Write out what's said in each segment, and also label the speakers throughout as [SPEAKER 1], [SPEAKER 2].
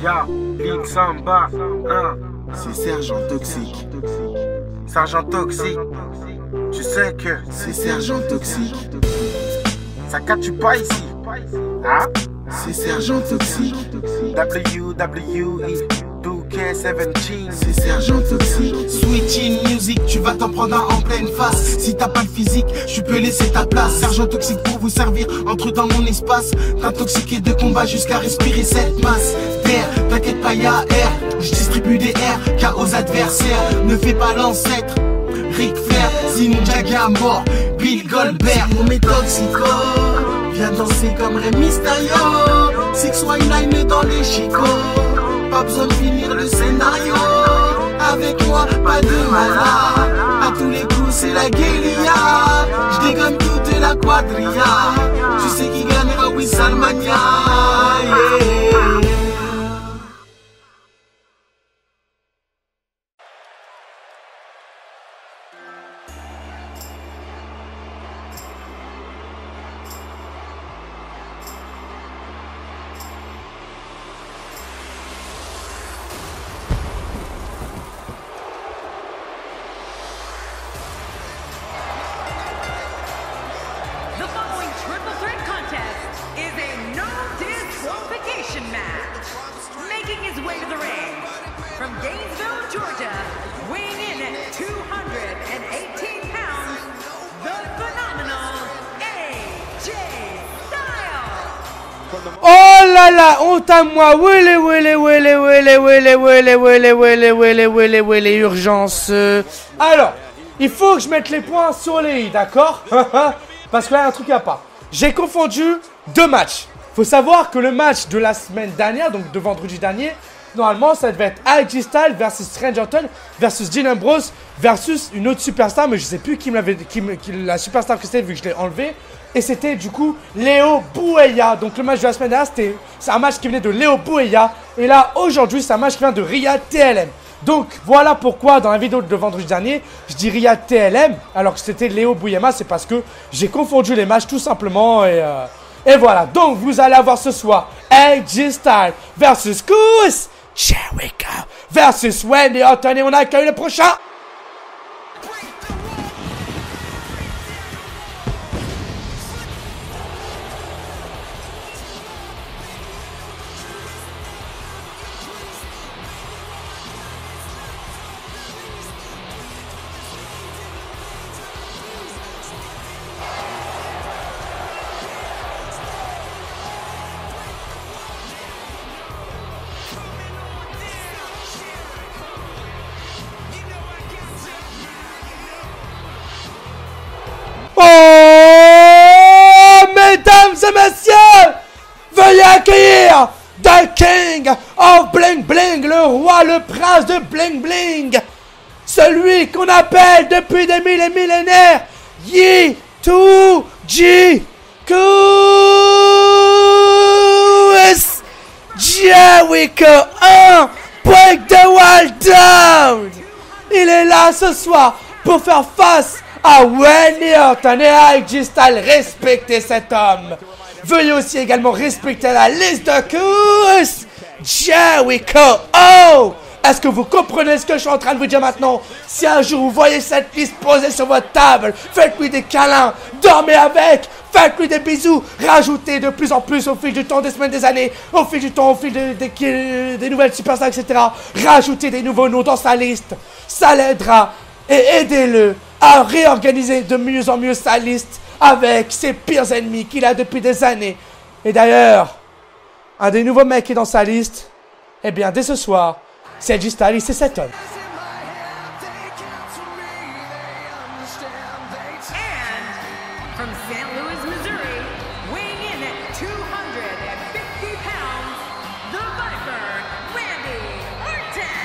[SPEAKER 1] Ya, Link Samba, hein.
[SPEAKER 2] C'est Sergent Toxique.
[SPEAKER 1] Sergent Toxique. Tu sais que
[SPEAKER 2] C'est Sergent Toxique.
[SPEAKER 1] ça catch pas ici. Hein?
[SPEAKER 2] C'est Sergent Toxique.
[SPEAKER 1] WWE 2K17.
[SPEAKER 2] C'est Sergent Toxique. Switching music, tu vas t'en prendre un en pleine face. Si t'as pas le physique, tu peux laisser ta place. Sergent Toxique pour vous servir, entre dans mon espace. T'intoxiqué de combat jusqu'à respirer cette masse d'air. T'inquiète pas, y'a air. Je distribue des airs, cas aux adversaires. Ne fais pas l'ancêtre. Ric Flair, sinon Jaggy à mort. Bill Goldberg, mon mes toxico. Viens danser comme Rey Mysterio. 619 dans les chicots. Pas besoin de finir le scénario. Avec moi, pas de malade. À tous les coups, c'est la guérilla. Je dégomme toute la quadrilla. Tu sais qui gagnera, oui, Salmania. Yeah.
[SPEAKER 3] The following triple threat contest is a no disqualification match. Making his way to the ring from Gainesville, Georgia, weighing in at 218 pounds, the phenomenal AJ Styles.
[SPEAKER 4] Oh là là, honte à moi. Wele, wele, wele, wele, wele, wele, wele, wele, wele, wele, wele, urgence. Alors, il faut que je mette les points sur les i, d'accord? Parce que là, il y a un truc à part. J'ai confondu deux matchs. Faut savoir que le match de la semaine dernière, donc de vendredi dernier, normalement, ça devait être AJ Styles versus Strange Orton versus Dean Ambrose versus une autre superstar, mais je sais plus qui me l'avait, la superstar que c'était vu que je l'ai enlevé. Et c'était du coup Léo Bouéia. Donc le match de la semaine dernière, c'est un match qui venait de Léo Bouéia. Et là, aujourd'hui, c'est un match qui vient de Riyad TLM. Donc voilà pourquoi dans la vidéo de vendredi dernier, je dis Riyad TLM alors que c'était Léo Bouéia. C'est parce que j'ai confondu les matchs tout simplement. Et voilà, donc vous allez avoir ce soir AJ Styles versus Chris Jericho versus Randy Orton. Et on accueille le prochain. Oh, mesdames et messieurs, veuillez accueillir The King of Bling Bling, le roi, le prince de Bling Bling, celui qu'on appelle depuis des millénaires Yi2G Chris Jericho 1, break the wall down. Il est là ce soir pour faire face à Randy Orton et AJ Styles. Respectez cet homme. Veuillez aussi également respecter la liste de Chris Jericho. Oh, est-ce que vous comprenez ce que je suis en train de vous dire maintenant? Si un jour vous voyez cette liste posée sur votre table, faites-lui des câlins, dormez avec, faites-lui des bisous, rajoutez de plus en plus au fil du temps, des semaines, des années, au fil du temps, au fil des nouvelles superstars, etc. Rajoutez des nouveaux noms dans sa liste. Ça l'aidera et aidez-le à réorganiser de mieux en mieux sa liste avec ses pires ennemis qu'il a depuis des années. Et d'ailleurs, un des nouveaux mecs qui est dans sa liste, eh bien dès ce soir, c'est AJ Styles, c'est cet homme.
[SPEAKER 3] And from St. Louis, Missouri, weighing in at 250 pounds, the Viper, Randy Orton.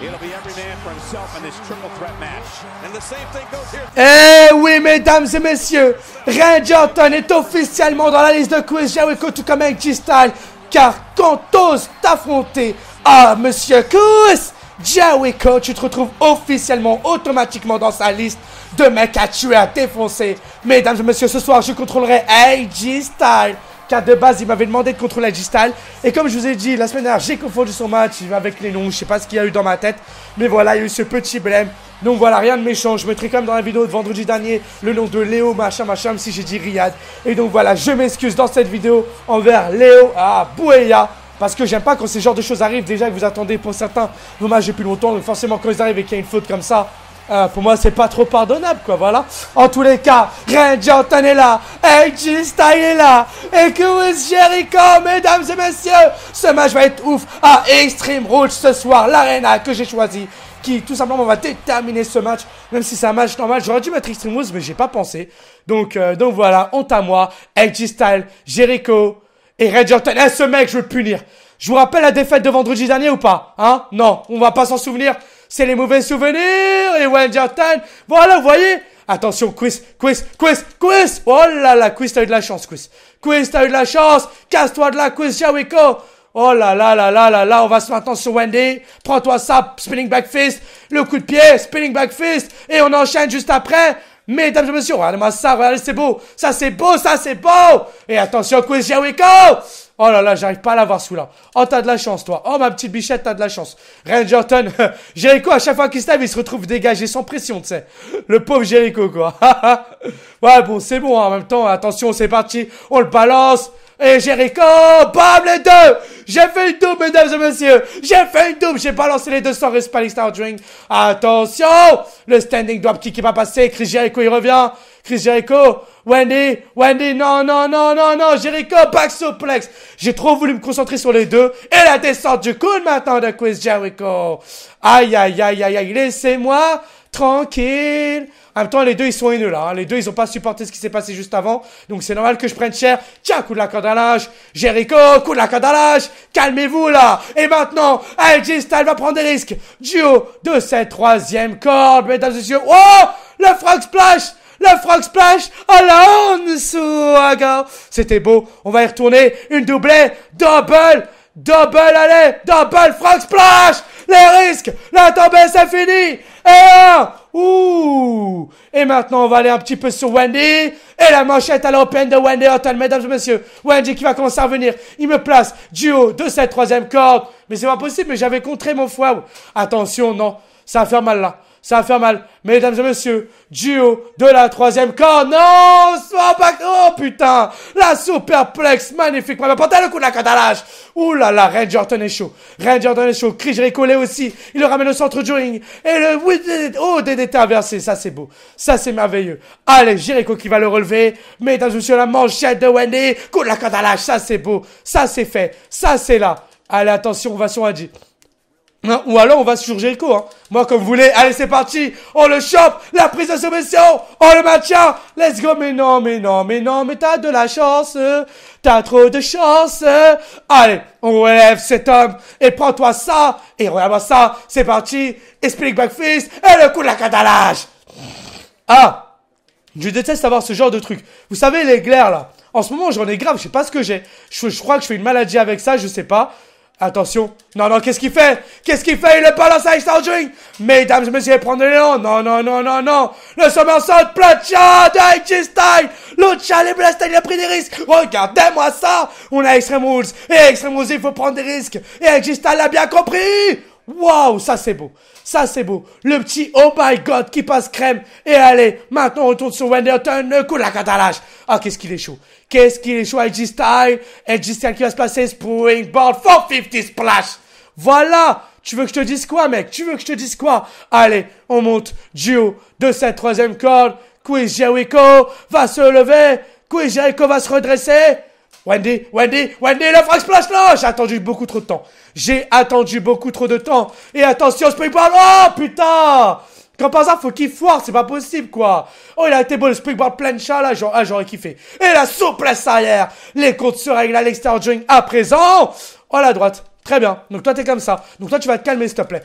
[SPEAKER 5] It'll be every man for himself in this triple threat match. And the same thing goes here.
[SPEAKER 4] Eh oui, mesdames et messieurs, Randy Orton est officiellement dans la liste de Chris Jericho, tout comme AJ Styles, car quand t'oses t'affronter à Monsieur Chris Jericho, tu te retrouves officiellement, automatiquement dans sa liste de mecs à tuer, à défoncer. Mesdames et messieurs, ce soir, je contrôlerai AJ Styles car de base, il m'avait demandé de contrôler G-Style. Et comme je vous ai dit, la semaine dernière, j'ai confondu son match avec les noms. Je sais pas ce qu'il y a eu dans ma tête. Mais voilà, il y a eu ce petit blême. Donc voilà, rien de méchant. Je mettrai quand même dans la vidéo de vendredi dernier le nom de Léo, machin, même si j'ai dit Riyad. Et donc voilà, je m'excuse dans cette vidéo envers Léo Bouéa. Parce que j'aime pas quand ces genres de choses arrivent. Déjà que vous attendez pour certains vos matchs depuis longtemps. Donc forcément, quand ils arrivent et qu'il y a une faute comme ça, pour moi, c'est pas trop pardonnable, quoi, voilà. En tous les cas, Randy Orton est là, AJ Styles est là, et Chris Jericho, mesdames et messieurs. Ce match va être ouf à Extreme Rules ce soir, l'arena que j'ai choisi, qui tout simplement va déterminer ce match. Même si c'est un match normal, j'aurais dû mettre Extreme Rules, mais j'ai pas pensé. Donc voilà, honte à moi, AJ Styles, Jericho et Randy Orton. Ce mec, je veux le punir. Je vous rappelle la défaite de vendredi dernier ou pas? Hein? Non, on va pas s'en souvenir. C'est les mauvais souvenirs, et Randy Orton. Voilà, vous voyez? Attention, Quiz. Oh là là, Quiz, t'as eu de la chance, Quiz. Quiz, t'as eu de la chance. Casse-toi de la Quiz, Jericho. Oh là là là là là là, on va se maintenant sur Wendy. Prends-toi ça, spinning back fist. Le coup de pied, spinning back fist. Et on enchaîne juste après. Mesdames et messieurs, regardez-moi ça, regardez, c'est beau. Ça, c'est beau, ça, c'est beau. Et attention, Quiz, Jericho. Oh là là, j'arrive pas à l'avoir celui-là. Oh, t'as de la chance, toi. Oh, ma petite bichette, t'as de la chance. Randy Orton, Jericho, à chaque fois qu'il se lève, il se retrouve dégagé sans pression, tu sais. Le pauvre Jericho, quoi. Ouais, bon, c'est bon, hein. En même temps, attention, c'est parti. On le balance. Et Jericho, bam, les deux. J'ai fait une double, mesdames et messieurs. J'ai fait une double. J'ai balancé les deux sans respect Star Drink. Attention. Le standing drop kick qui va passer. Chris Jericho, il revient. Chris Jericho. Wendy, non, Jericho, back suplex. J'ai trop voulu me concentrer sur les deux. Et la descente du coude maintenant de Chris Jericho. Aïe, laissez-moi tranquille. En même temps, les deux, ils sont haineux, là. Hein. Les deux, ils ont pas supporté ce qui s'est passé juste avant. Donc, c'est normal que je prenne cher. Tiens, coup de la corde à linge. Jericho, coup de la corde à linge. Calmez-vous, là. Et maintenant, AJ Styles va prendre des risques. Duo de cette troisième corde, mesdames et messieurs. Oh, le frog splash. Le frog splash à la Onsuaga. C'était beau. On va y retourner. Une doublée. Double, allez. Double frog splash. Les risques. La tombée, c'est fini. Et un. Ouh. Et maintenant, on va aller un petit peu sur Wendy. Et la manchette à l'open de Wendy Orton, mesdames et messieurs. Wendy qui va commencer à revenir. Il me place duo de cette troisième corde. Mais c'est pas possible, mais j'avais contré mon foie. Attention, non. Ça va faire mal là. Ça va faire mal. Mesdames et messieurs, duo de la troisième corde. Non, soit pas... Oh putain. La superplex magnifique. On va porter le coup de la corde à l'âge. Ouh là là, Randy Orton est chaud. Chris Jericho l'est aussi. Il le ramène au centre du ring. Et le DDT inversé. Ça c'est beau. Ça c'est merveilleux. Allez, Jericho qui va le relever. Mesdames et messieurs, la manchette de Wendy. Coup de la corde à l'âge. Ça c'est beau. Ça c'est fait. Ça c'est là. Allez, attention, on va sur Wendy. Ou alors on va sur Jericho, hein. Moi comme vous voulez. Allez, c'est parti. On le chope. La prise de soumission. On le maintient. Let's go. Mais non. Mais t'as de la chance. T'as trop de chance. Allez, on relève cet homme. Et prends-toi ça. Et regarde-moi ça. C'est parti. Et spinning back fist. Et le coup de la catalage. Ah. Je déteste avoir ce genre de truc. Vous savez, les glaires là. En ce moment, j'en ai grave. Je sais pas ce que j'ai. Je crois que je fais une maladie avec ça. Je sais pas. Attention. Non, qu'est-ce qu'il fait? Il le balance à Star Drink. Mesdames et messieurs, prendre l'élan. Non. Le somersault platia de AJ Styles. Lucha Libre Style, il a pris des risques. Regardez-moi ça. On a Extreme Rules. Et Extreme Rules, il faut prendre des risques. Et AJ Styles l'a bien compris. Waouh, ça c'est beau. Le petit oh my god qui passe crème. Et allez, maintenant on retourne sur Wendy Orton, le coup de la catalage. Ah, qu'est-ce qu'il est chaud. AJ Styles qui va se passer Springboard 450 splash. Voilà. Tu veux que je te dise quoi, mec? Allez, on monte. Duo de cette troisième corde. Chris Jericho va se lever. Chris Jericho va se redresser. Wendy, le frog splash là. J'ai attendu beaucoup trop de temps. Et attention, Springboard. Oh, putain. Quand par hasard, faut qu'il foire, c'est pas possible, quoi. Oh, il a été beau, le Springboard plancha, là, j'aurais kiffé. Et la souplesse arrière. Les comptes se règlent à l'extérieur du ring à présent. Oh, la droite. Très bien. Donc, toi, t'es comme ça. Donc, toi, tu vas te calmer, s'il te plaît.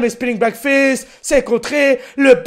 [SPEAKER 4] Spinning back fist. C'est contré. Le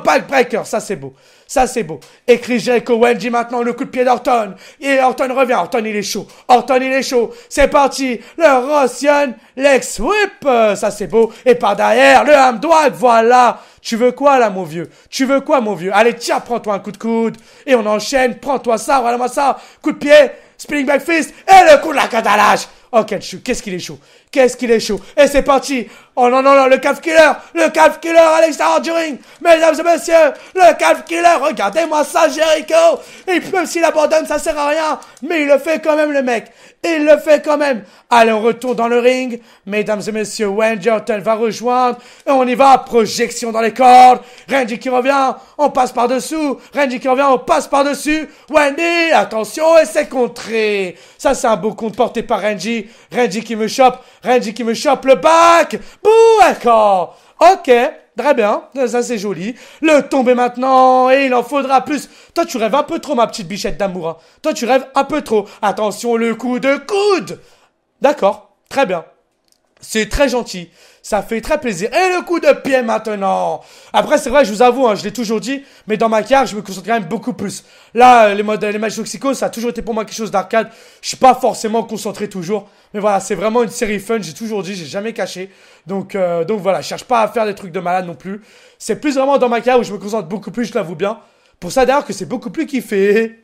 [SPEAKER 4] backbreaker. Ça, c'est beau. Ça, c'est beau. Et Chris Jericho, Wendy maintenant, le coup de pied d'Orton. Et Orton revient. Orton, il est chaud. Orton, il est chaud. C'est parti. Le Russian Lex Whip. Ça, c'est beau. Et par derrière, le ham droit. Voilà. Tu veux quoi, là, mon vieux? Tu veux quoi, mon vieux? Allez, tiens, prends-toi un coup de coude. Et on enchaîne. Prends-toi ça. Voilà-moi ça. Coup de pied. Spinning back fist. Et le coup de la catalage. Oh, qu'est-ce qu'il est chaud. Qu'est-ce qu'il est chaud. Et c'est parti. Oh non, non, non, le calf killer. Le calf killer à l'extérieur du ring. Mesdames et messieurs, le calf killer. Regardez-moi ça, Jericho. Et même s'il abandonne, ça sert à rien. Mais il le fait quand même, le mec. Il le fait quand même. Allez, on retourne dans le ring. Mesdames et messieurs, Wendy Orton va rejoindre. Et on y va. Projection dans les cordes. Randy qui revient. On passe par-dessous. Randy qui revient. On passe par-dessus. Wendy, attention. Et c'est contré. Ça, c'est un beau compte porté par Randy. Randy qui me chope. Randy qui me chope le back. Bouh, d'accord. Ok. Très bien, ça c'est joli. Le tomber maintenant, et il en faudra plus. Toi tu rêves un peu trop, ma petite bichette d'amour. Hein. Toi tu rêves un peu trop. Attention, le coup de coude. D'accord, très bien. C'est très gentil. Ça fait très plaisir. Et le coup de pied maintenant. Après, c'est vrai, je vous avoue, hein, je l'ai toujours dit, mais dans ma carrière, je me concentre quand même beaucoup plus. Là, les matchs Toxico, ça a toujours été pour moi quelque chose d'arcade. Je suis pas forcément concentré toujours. Mais voilà, c'est vraiment une série fun. J'ai toujours dit, j'ai jamais caché. Donc voilà, je cherche pas à faire des trucs de malade non plus. C'est plus vraiment dans ma carrière où je me concentre beaucoup plus, je l'avoue bien. Pour ça d'ailleurs que c'est beaucoup plus kiffé.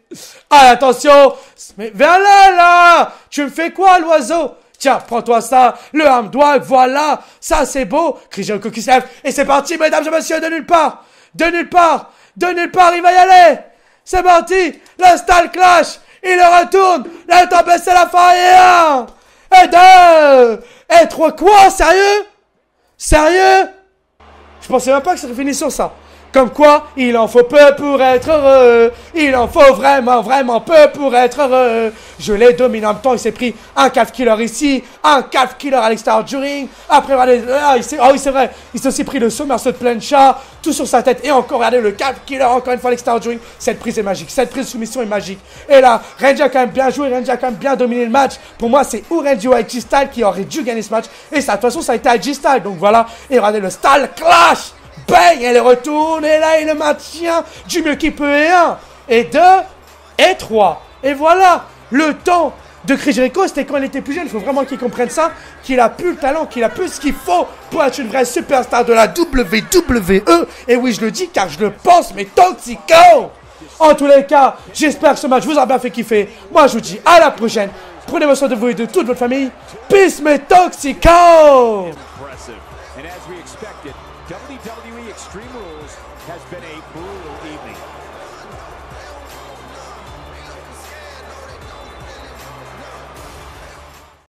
[SPEAKER 4] Ah, attention. Mais viens là. Tu me fais quoi, l'oiseau? Tiens, prends-toi ça, le arm dog, voilà, ça c'est beau. Chris Jericho qui se lève, et c'est parti, mesdames et messieurs, de nulle part, de nulle part, de nulle part, il va y aller. C'est parti, le style clash, il le retourne, la tempête c'est la fin, et un, et deux, et trois, quoi, sérieux? Sérieux? Je pensais même pas que ça serait fini sur ça. Comme quoi, il en faut peu pour être heureux. Il en faut vraiment, vraiment peu pour être heureux. Je l'ai dominé en même temps. Il s'est pris un calf killer ici, un calf killer à l'extérieur du ring. Après, regardez, oui, c'est vrai. Il s'est aussi pris le somersault de plancha, tout sur sa tête. Et encore, regardez, le calf killer encore une fois à l'extérieur du ring. Cette prise est magique. Cette prise de soumission est magique. Et là, Randy a quand même bien joué. Randy a quand même bien dominé le match. Pour moi, c'est ou Randy ou AJ Styles qui aurait dû gagner ce match. Et ça, de toute façon, ça a été AJ Styles. Donc voilà. Et regardez le style clash. Bang, elle retourne, et là, il le maintient du mieux qu'il peut, et 1, et 2, et 3. Et voilà, le temps de Chris Jericho, c'était quand il était plus jeune. Il faut vraiment qu'il comprenne ça, qu'il a plus le talent, qu'il a plus ce qu'il faut pour être une vraie superstar de la WWE. Et oui, je le dis car je le pense, mais Toxico. En tous les cas, j'espère que ce match vous a bien fait kiffer. Moi, je vous dis à la prochaine. Prenez soin de vous et de toute votre famille. Peace, mes Toxico.
[SPEAKER 5] And as we expected, WWE Extreme Rules has been a brutal evening.